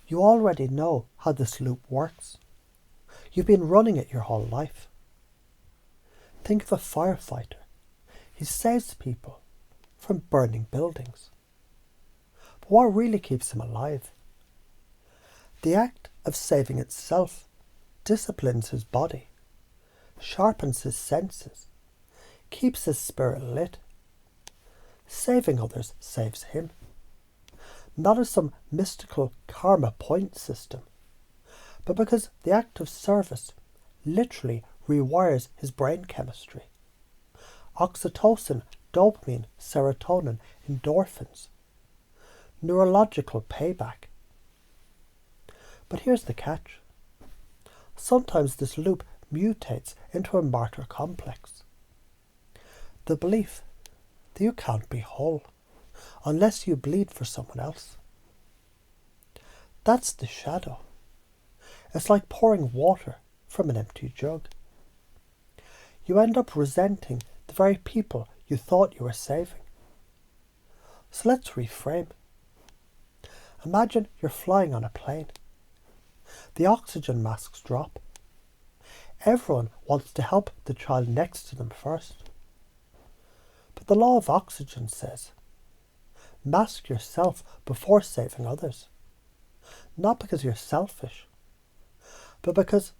You already know how this loop works. You've been running it your whole life. Think of a firefighter. He saves people from burning buildings. But what really keeps him alive? The act of saving itself disciplines his body, sharpens his senses, keeps his spirit lit. Saving others saves him. Not as some mystical karma point system, but because the act of service literally rewires his brain chemistry. Oxytocin, dopamine, serotonin, endorphins. Neurological payback. But here's the catch. Sometimes this loop mutates into a martyr complex. The belief that you can't be whole unless you bleed for someone else. That's the shadow. It's like pouring water from an empty jug. You end up resenting the very people you thought you were saving. So let's reframe. Imagine you're flying on a plane. The oxygen masks drop. Everyone wants to help the child next to them first. But the law of oxygen says, mask yourself before saving others. Not because you're selfish, but because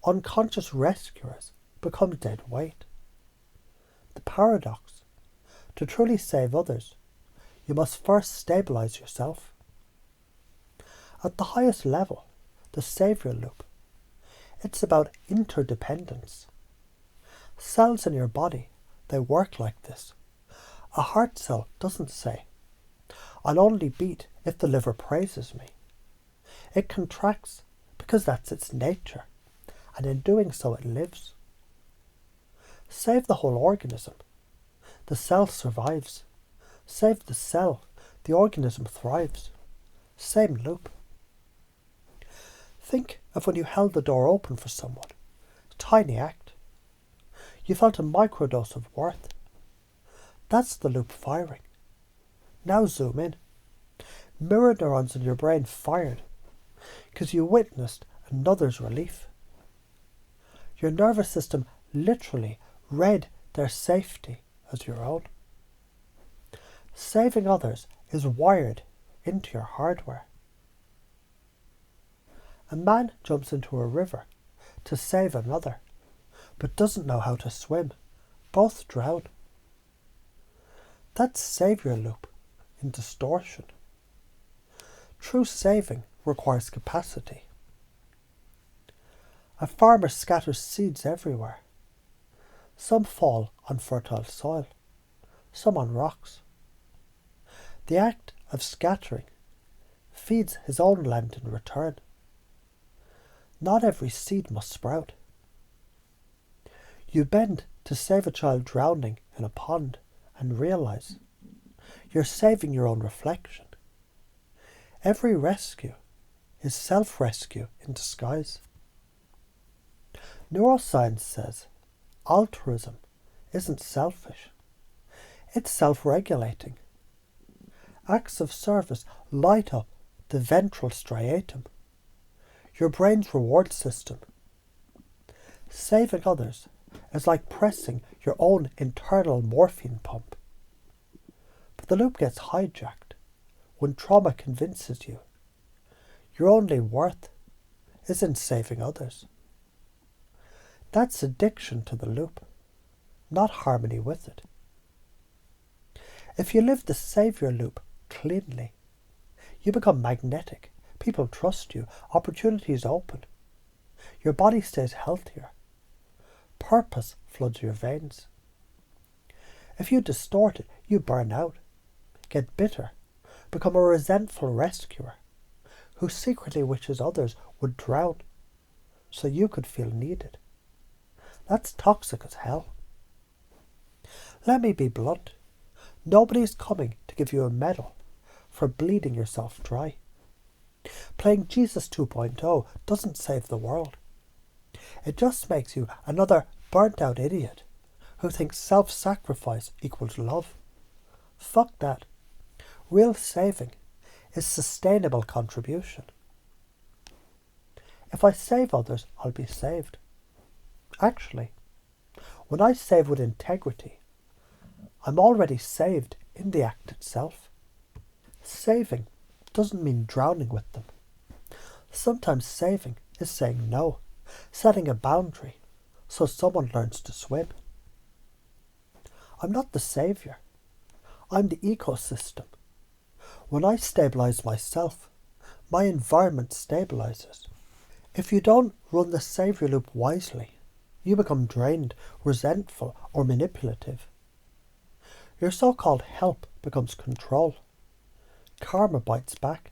unconscious rescuers become dead weight. The paradox: to truly save others, you must first stabilize yourself. At the highest level, the saviour loop, it's about interdependence. Cells in your body, they work like this. A heart cell doesn't say, I'll only beat if the liver praises me. It contracts because that's its nature, and in doing so it lives. Save the whole organism. The cell survives. Save the cell. The organism thrives. Same loop. Think of when you held the door open for someone. Tiny act. You felt a microdose of worth. That's the loop firing. Now zoom in. Mirror neurons in your brain fired because you witnessed another's relief. Your nervous system literally read their safety as your own. Saving others is wired into your hardware. A man jumps into a river to save another, but doesn't know how to swim. Both drown. That's saviour loop in distortion. True saving requires capacity. A farmer scatters seeds everywhere. Some fall on fertile soil, some on rocks. The act of scattering feeds his own land in return. Not every seed must sprout. You bend to save a child drowning in a pond and realise you're saving your own reflection. Every rescue is self-rescue in disguise. Neuroscience says altruism isn't selfish. It's self-regulating. Acts of service light up the ventral striatum, your brain's reward system. Saving others is like pressing your own internal morphine pump. But the loop gets hijacked when trauma convinces you your only worth is in saving others. That's addiction to the loop, not harmony with it. If you live the saviour loop cleanly, you become magnetic. People trust you. Opportunities open. Your body stays healthier. Purpose floods your veins. If you distort it, you burn out, get bitter, become a resentful rescuer who secretly wishes others would drown so you could feel needed. That's toxic as hell. Let me be blunt. Nobody's coming to give you a medal for bleeding yourself dry. Playing Jesus 2.0 doesn't save the world. It just makes you another burnt-out idiot who thinks self-sacrifice equals love. Fuck that. Real saving is sustainable contribution. If I save others, I'll be saved. Actually, when I save with integrity, I'm already saved in the act itself. Saving doesn't mean drowning with them. Sometimes saving is saying no, setting a boundary so someone learns to swim. I'm not the saviour. I'm the ecosystem. When I stabilise myself, my environment stabilises. If you don't run the saviour loop wisely, you become drained, resentful, or manipulative. Your so-called help becomes control. Karma bites back.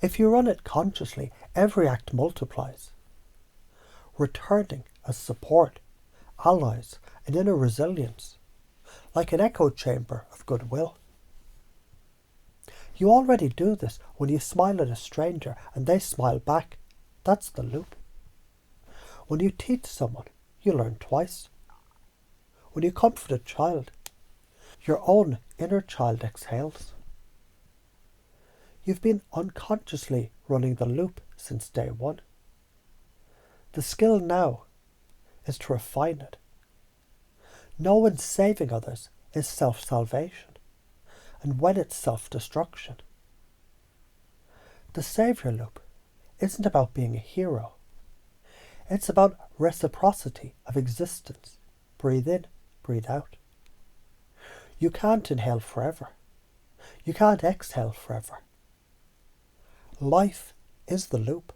If you run it consciously, every act multiplies. Returning as support, allies, and inner resilience, like an echo chamber of goodwill. You already do this when you smile at a stranger and they smile back. That's the loop. When you teach someone, you learn twice. When you comfort a child, your own inner child exhales. You've been unconsciously running the loop since day one. The skill now is to refine it. No one saving others is self-salvation, and when it's self-destruction. The saviour loop isn't about being a hero. It's about reciprocity of existence. Breathe in, breathe out. You can't inhale forever. You can't exhale forever. Life is the loop.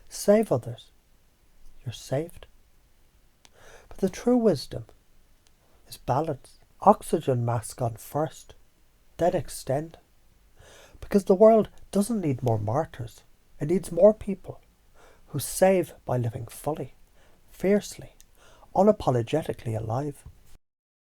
Save others. You're saved. But the true wisdom is balance. Oxygen mask on first, then extend. Because the world doesn't need more martyrs. It needs more people who save by living fully, fiercely, unapologetically alive.